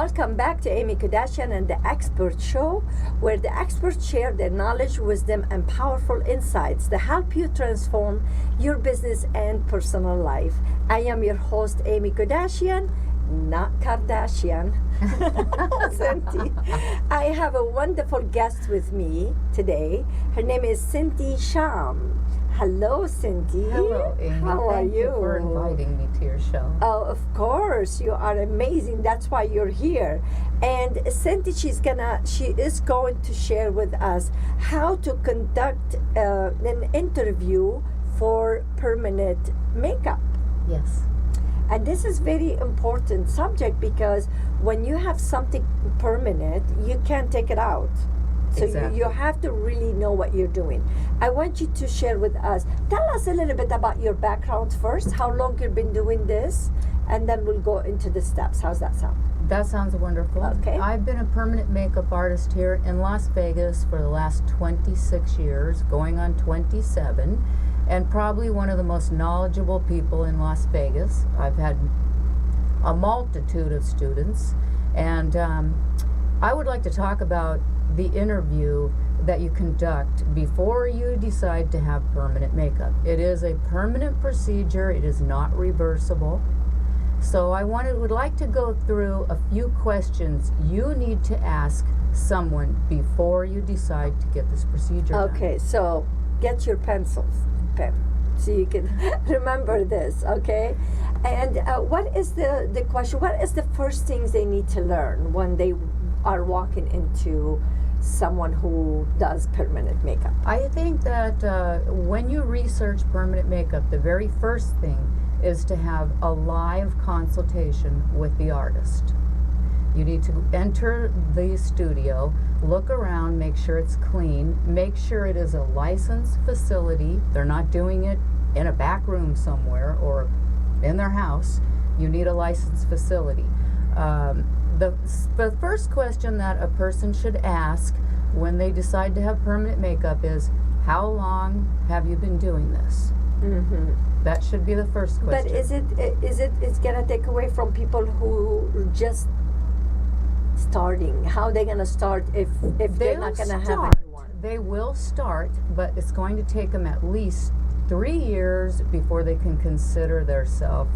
Welcome back to Amy Kardashian and the Expert Show, where the experts share their knowledge, wisdom, and powerful insights to help you transform your business and personal life. I am your host, Amy Kardashian, not Kardashian. Cindy. I have a wonderful guest with me today. Her name is Cindy Sham. Hello, Cindy. Hello, Amy. How are Thank you for inviting me to your show. Oh, of course. You are amazing. That's why you're here. And Cindy, she is going to share with us how to conduct an interview for permanent makeup. Yes. And this is very important subject because when you have something permanent, you can't take it out. So Exactly. you have to really know what you're doing. I want you to share with us. Tell us a little bit about your background first, how long you've been doing this, and then we'll go into the steps. How's that sound? That sounds wonderful. Okay. I've been a permanent makeup artist here in Las Vegas for the last 26 years, going on 27, and probably one of the most knowledgeable people in Las Vegas. I've had a multitude of students, and I would like to talk about the interview that you conduct before you decide to have permanent makeup. It is a permanent procedure. It is not reversible. So I would like to go through a few questions you need to ask someone before you decide to get this procedure done. Okay, so get your pen so you can remember this, okay? And what is the question? What is the first things they need to learn when they are walking into someone who does permanent makeup? I think that when you research permanent makeup, the very first thing is to have a live consultation with the artist. You need to enter the studio, look around, make sure it's clean, make sure it is a licensed facility. They're not doing it in a back room somewhere or in their house. You need a licensed facility. The first question that a person should ask when they decide to have permanent makeup is, how long have you been doing this? Mm-hmm. That should be the first question. But it's gonna take away from people who are just starting? How are they gonna start if they're not gonna have anyone? They will start, but it's going to take them at least 3 years before they can consider themselves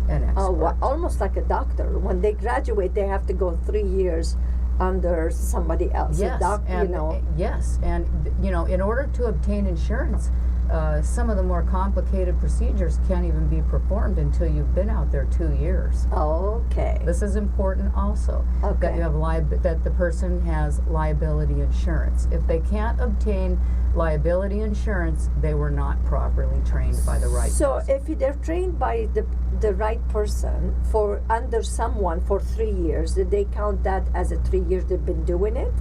an expert. Oh, well, almost like a doctor. When they graduate, they have to go 3 years under somebody else. Yes, yes, and in order to obtain insurance, some of the more complicated procedures can't even be performed until you've been out there 2 years. Okay. This is important also, Okay. that you have that the person has liability insurance. If they can't obtain liability insurance, they were not properly trained by the right So person. if they're trained by the right person for under someone for 3 years, did they count that as a 3 years they've been doing it?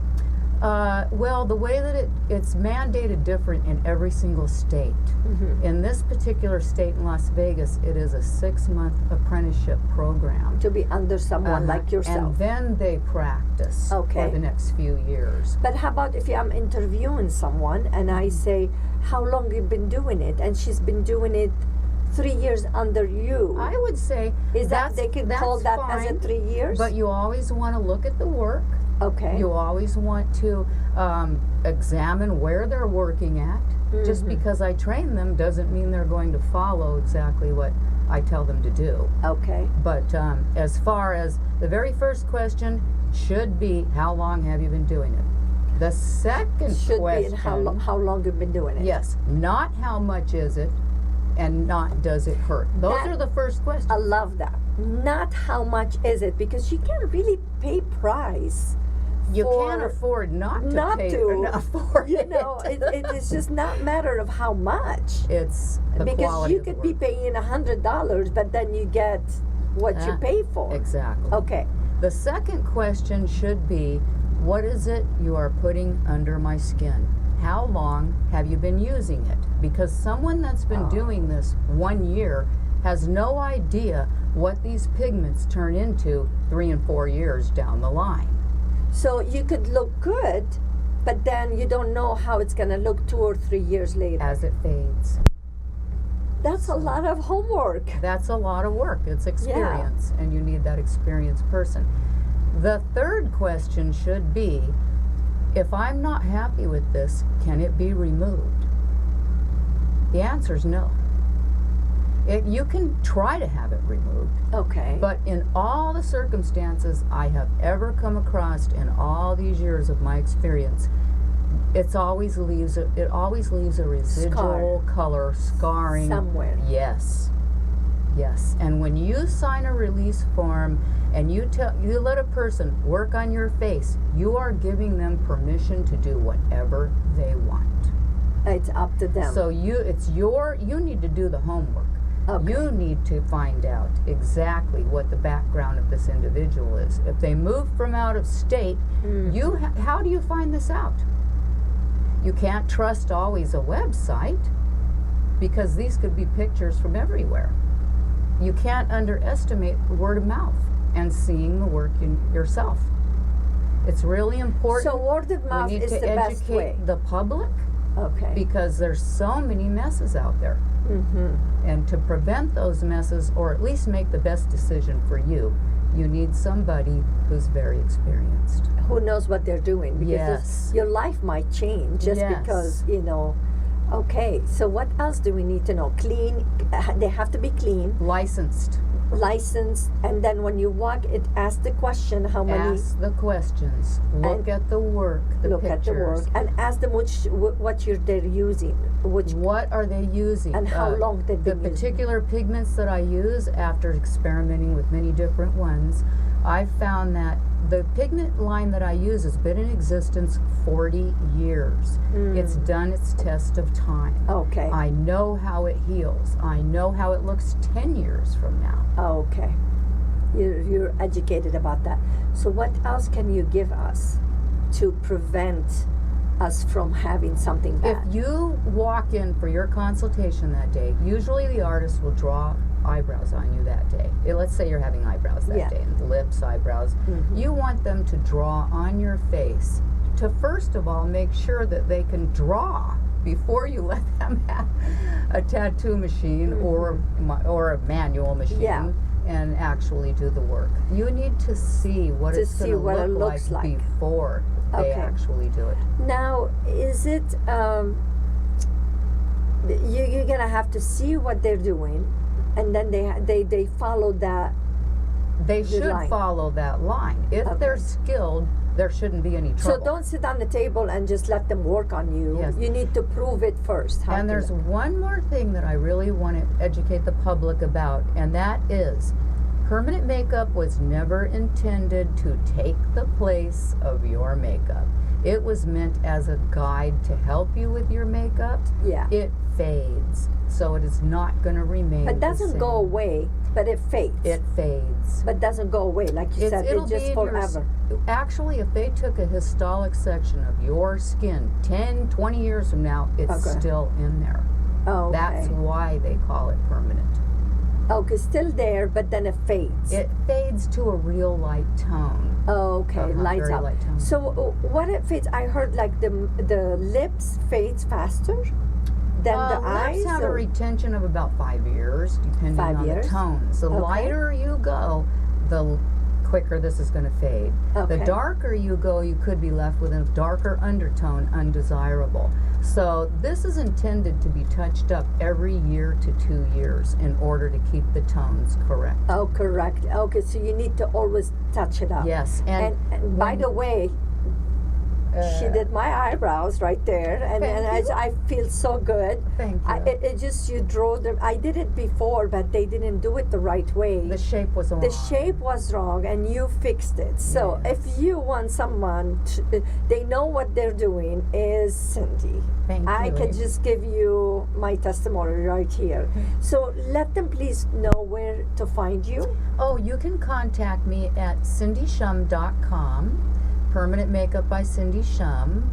Well, the way that it's mandated different in every single state. Mm-hmm. In this particular state in Las Vegas, it is a 6-month apprenticeship program. To be under someone like yourself. And then they practice Okay. for the next few years. But how about if I'm interviewing someone and I say, how long you've been doing it? And she's been doing it 3 years under you. I would say Is that they can call that as a fine, 3 years? But you always want to look at the work. Okay. You always want to examine where they're working at. Just Mhm. because I train them doesn't mean they're going to follow exactly what I tell them to do. Okay. But as far as the very first question should be, how long have you been doing it? The second Should question, be how long you've been doing it. yes, not how much is it, and not does it hurt. Those That- are the first questions. I love that. Not how much is it, because you can't really pay price. You for- can't afford not to not pay to. afford You it. know, it is just not matter of how much. It's the Because quality you of the could be work. paying $100, but then you get what you Ah, pay for. Exactly. Okay. The second question should be, what is it you are putting under my skin? How long have you been using it? Because someone that's been Oh. doing this 1 year has no idea what these pigments turn into 3 and 4 years down the line. So you could look good, but then you don't know how it's going to look 2 or 3 years later. As it fades. That's a lot of homework. That's a lot of work. It's experience, and you need that experienced person. The third question should be, if I'm not happy with this, can it be removed? The answer is no. You can try to have it removed, Okay. but in all the circumstances I have ever come across in all these years of my experience, it always leaves a residual color scarring somewhere. Yes. Yes. And when you sign a release form and you let a person work on your face, you are giving them permission to do whatever they want. It's up to them. So you need to do the homework. Okay. You need to find out exactly what the background of this individual is. If they move from out of state, how do you find this out? You can't trust always a website, because these could be pictures from everywhere. You can't underestimate word of mouth and seeing the work yourself. It's really important. So word of mouth we need is to the best way. educate the public, Okay. because there's so many messes out there. And to prevent those messes, or at least make the best decision for you, you need somebody who's very experienced. Who knows what they're doing? Because Yes. your life might change just Yes. because, Okay, so what else do we need to know? Clean, they have to be clean, Licensed. licensed, and then when you walk, it asks the question how many. Ask the questions. Look And at the work, the Look pictures. at the work and ask them what they're using, What are they using? and how long they've The been using. particular pigments that I use, after experimenting with many different ones, I've found that the pigment line that I use has been in existence 40 years. It's done its test of time. Okay. I know how it heals. I know how it looks 10 years from now. Okay. You're educated about that. So what else can you give us to prevent us from having something bad? If you walk in for your consultation that day, usually the artist will draw eyebrows on you that day. Let's say you're having eyebrows that Yeah. day, and lips, eyebrows. You want them to draw on your face to, first of all, make sure that they can draw before you let them have a tattoo machine or a manual machine. Yeah. And actually do the work. You need to see what To it's see going to what it look looks like like. before they Okay. actually do it. Now, is it you're gonna have to see what they're doing, and then they follow that. They The should line. follow that line. If Okay. they're skilled, there shouldn't be any So trouble. don't sit on the table and just let them work on you. Yes. You need to prove it first. how And to- there's one more thing that I really want to educate the public about, and that is permanent makeup was never intended to take the place of your makeup. It was meant as a guide to help you with your makeup. Yeah. It fades, so it is not going to remain It the doesn't go same. away, but it fades. It fades. But doesn't go away, like you said. It'll It's just be in your forever. Actually, if they took a histologic section of your skin 10, 20 years from now, it's Okay. still in there. Oh, okay. That's why they call it permanent. Okay, still there, but then it fades. It fades to a real light tone. Okay, lights very up. light tone. So what it fades? I heard like the lips fades faster than the eyes. Lips have a or- retention of about 5 years, depending 5 on years? the tones. The Okay. lighter you go, the quicker this is going to fade. Okay. The darker you go, you could be left with a darker undertone, undesirable. So this is intended to be touched up every year to 2 years in order to keep the tones correct. Oh, correct. Okay, so you need to always touch it up. Yes, And by when- the way, she did my eyebrows right there, and Thank you. I feel so good. Thank you. It just you draw them. I did it before, but they didn't do it the right way. The shape was wrong. The shape was wrong, and you fixed it. So Yes. if you want someone, they know what they're doing. Is Cindy? Thank I you. can just give you my testimony right here. So let them please know where to find you. Oh, you can contact me at cindyshum.com. Permanent Makeup by Cindy Shum.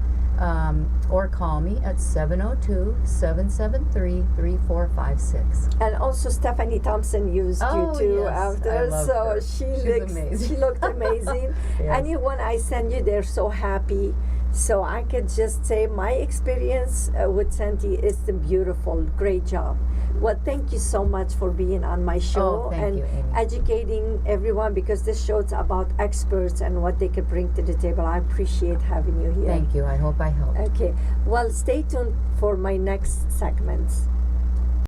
or call me at 702-773-3456. And also Stephanie Thompson used Oh, you too yes. after, I love so her. She's amazing. she looked amazing. Yes. Anyone I send you, they're so happy. So I could just say my experience with Santi is beautiful. Great job. Well, thank you so much for being on my show thank and you, Amy. educating everyone, because this show is about experts and what they can bring to the table. I appreciate having you here. Thank you. I hope I helped. Okay. Well, stay tuned for my next segments.